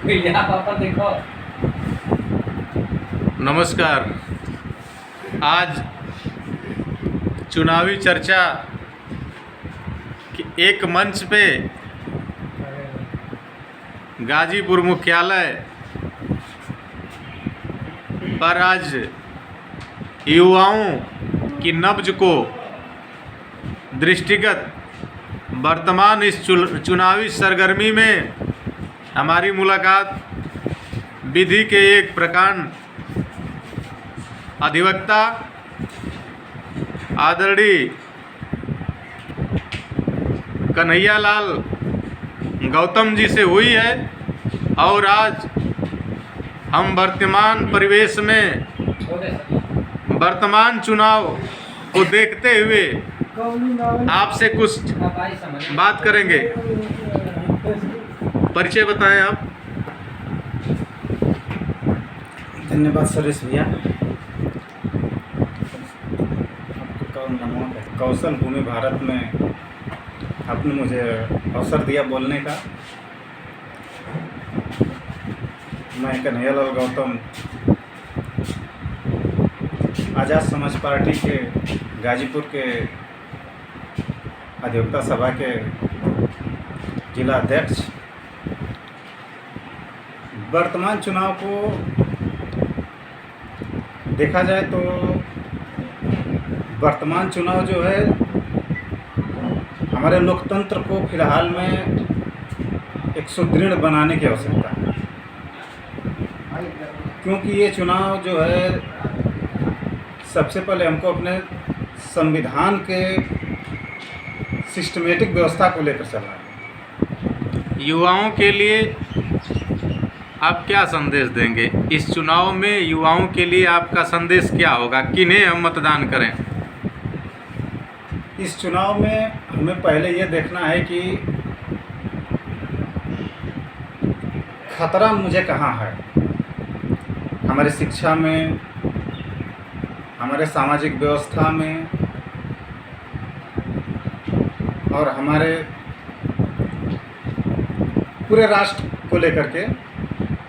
यहाँ पापा देखो। नमस्कार। आज चुनावी चर्चा के एक मंच पे गाजीपुर मुख्यालय पर आज युवाओं की नब्ज को दृष्टिगत वर्तमान इस चुनावी सरगर्मी में हमारी मुलाकात विधि के एक प्रकांड अधिवक्ता आदरणीय कन्हैयालाल गौतम जी से हुई है और आज हम वर्तमान परिवेश में वर्तमान चुनाव को देखते हुए आपसे कुछ बात करेंगे। परिचय बताएं आप। धन्यवाद सुरेश भैया। कौशल भूमि भारत में आपने मुझे अवसर दिया बोलने का। मैं कन्हैयालाल गौतम आज़ाद समाज पार्टी के गाजीपुर के अधिवक्ता सभा के जिला अध्यक्ष। वर्तमान चुनाव को देखा जाए तो वर्तमान चुनाव जो है हमारे लोकतंत्र को फिलहाल में एक सुदृढ़ बनाने की आवश्यकता है, क्योंकि ये चुनाव जो है सबसे पहले हमको अपने संविधान के सिस्टमेटिक व्यवस्था को लेकर चलना है। युवाओं के लिए आप क्या संदेश देंगे? इस चुनाव में युवाओं के लिए आपका संदेश क्या होगा? किन्हें हम मतदान करें? इस चुनाव में हमें पहले ये देखना है कि खतरा मुझे कहाँ है। हमारी शिक्षा में, हमारे सामाजिक व्यवस्था में और हमारे पूरे राष्ट्र को लेकर के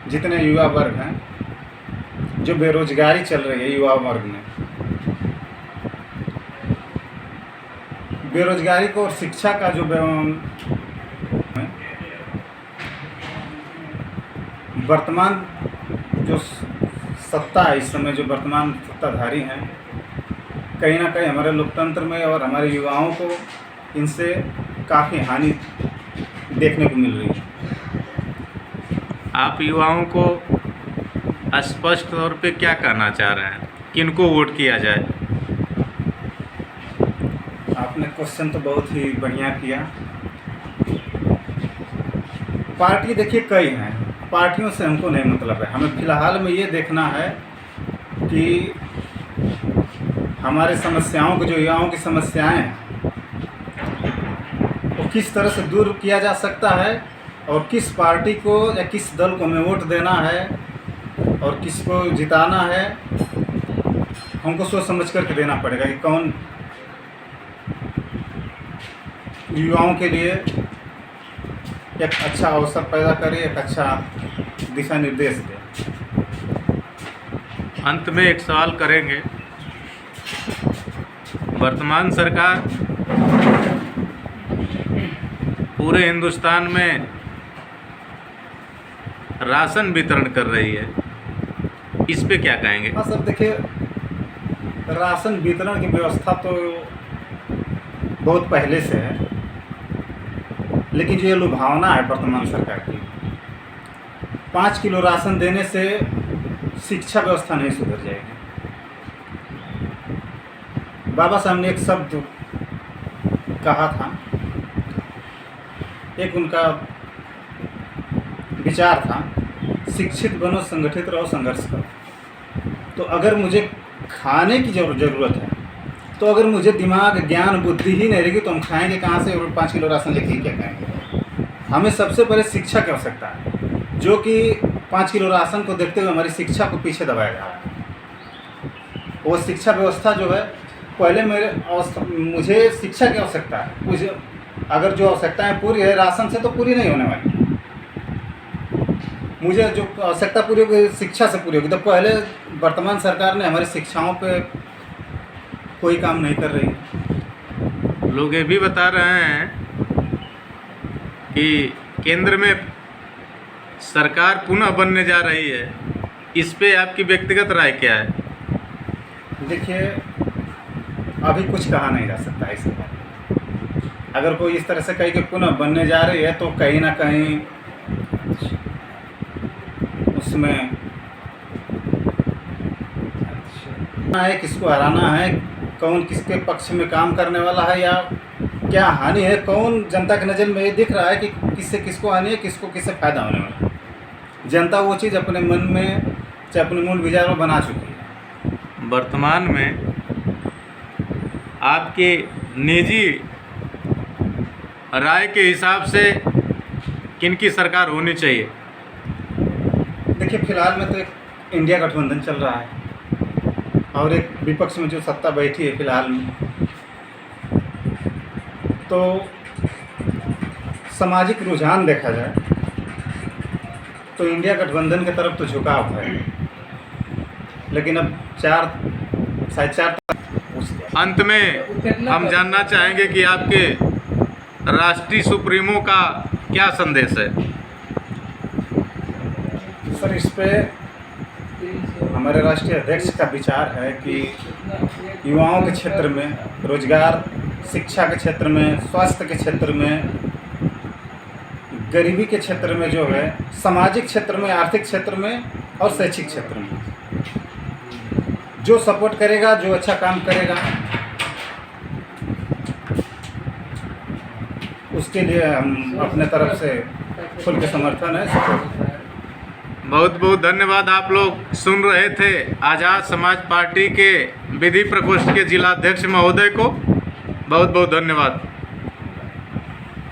जितने युवा वर्ग हैं, जो बेरोजगारी चल रही है युवा वर्ग में, बेरोजगारी को और शिक्षा का जो वर्तमान जो सत्ता है, इस समय जो वर्तमान सत्ताधारी हैं, कहीं ना कहीं हमारे लोकतंत्र में और हमारे युवाओं को इनसे काफ़ी हानि देखने को मिल रही है। आप युवाओं को स्पष्ट तौर पे क्या कहना चाह रहे हैं? किनको वोट किया जाए? आपने क्वेश्चन तो बहुत ही बढ़िया किया। पार्टी देखिए कई हैं, पार्टियों से हमको नहीं मतलब है। हमें फिलहाल में ये देखना है कि हमारे समस्याओं को, जो युवाओं की समस्याएं हैं, वो किस तरह से दूर किया जा सकता है और किस पार्टी को या किस दल को हमें वोट देना है और किसको जिताना है, हमको सोच समझ करके देना पड़ेगा कि कौन युवाओं के लिए एक अच्छा अवसर पैदा करे, एक अच्छा दिशा निर्देश दे। अंत में एक सवाल करेंगे। वर्तमान सरकार पूरे हिंदुस्तान में राशन वितरण कर रही है, इस पे क्या कहेंगे? हाँ सर, देखिए राशन वितरण की व्यवस्था तो बहुत पहले से है, लेकिन जो ये लुभावना है वर्तमान सरकार की, 5 किलो राशन देने से शिक्षा व्यवस्था नहीं सुधर जाएगी। बाबा साहब ने एक शब्द कहा था, एक उनका विचार था, शिक्षित बनो, संगठित रहो, संघर्ष करो। तो अगर मुझे खाने की ज़रूरत है, तो अगर मुझे दिमाग, ज्ञान, बुद्धि ही नहीं रहेगी तो हम खाएंगे कहाँ से और 5 किलो राशन लेके क्या करेंगे? हमें सबसे पहले शिक्षा की आवश्यकता है, जो कि 5 किलो राशन को देखते हुए हमारी शिक्षा को पीछे दबाया जा रहा है। वो शिक्षा व्यवस्था जो है, पहले मुझे शिक्षा की आवश्यकता है। मुझे अगर जो आवश्यकताएं पूरी है राशन से तो पूरी नहीं होने वाली। मुझे जो आवश्यकता पूरी होगी शिक्षा से पूरी होगी। तो पहले वर्तमान सरकार ने हमारी शिक्षाओं पे कोई काम नहीं कर रही। लोग ये भी बता रहे हैं कि केंद्र में सरकार पुनः बनने जा रही है, इस पे आपकी व्यक्तिगत राय क्या है? देखिए, अभी कुछ कहा नहीं जा सकता है इसके बारे में। अगर कोई इस तरह से कहे कि पुनः बनने जा रही है तो कहीं ना कहीं उसमें है किसको हराना है, कौन किसके पक्ष में काम करने वाला है, या क्या हानि है, कौन जनता की नज़र में ये दिख रहा है कि किससे किसको हानि है, किसको किससे फ़ायदा होने वाला है। जनता वो चीज़ अपने मन में चाहे अपने मूल विचार में बना चुकी है। वर्तमान में आपके निजी राय के हिसाब से किनकी सरकार होनी चाहिए? देखिए, फिलहाल में तो एक इंडिया गठबंधन चल रहा है और एक विपक्ष में जो सत्ता बैठी है फिलहाल में, तो सामाजिक रुझान देखा जाए तो इंडिया गठबंधन की तरफ तो झुकाव है, लेकिन अब शायद चार अंत में हम जानना चाहेंगे कि आपके राष्ट्रीय सुप्रीमो का क्या संदेश है? सर, इस पे हमारे राष्ट्रीय अध्यक्ष का विचार है कि युवाओं के क्षेत्र में रोजगार, शिक्षा के क्षेत्र में, स्वास्थ्य के क्षेत्र में, गरीबी के क्षेत्र में जो है, सामाजिक क्षेत्र में, आर्थिक क्षेत्र में और शैक्षिक क्षेत्र में जो सपोर्ट करेगा, जो अच्छा काम करेगा, उसके लिए हम अपने तरफ से खुल के समर्थन है, सपोर्ट। बहुत बहुत धन्यवाद। आप लोग सुन रहे थे आज़ाद समाज पार्टी के विधि प्रकोष्ठ के जिलाध्यक्ष महोदय को। बहुत बहुत धन्यवाद।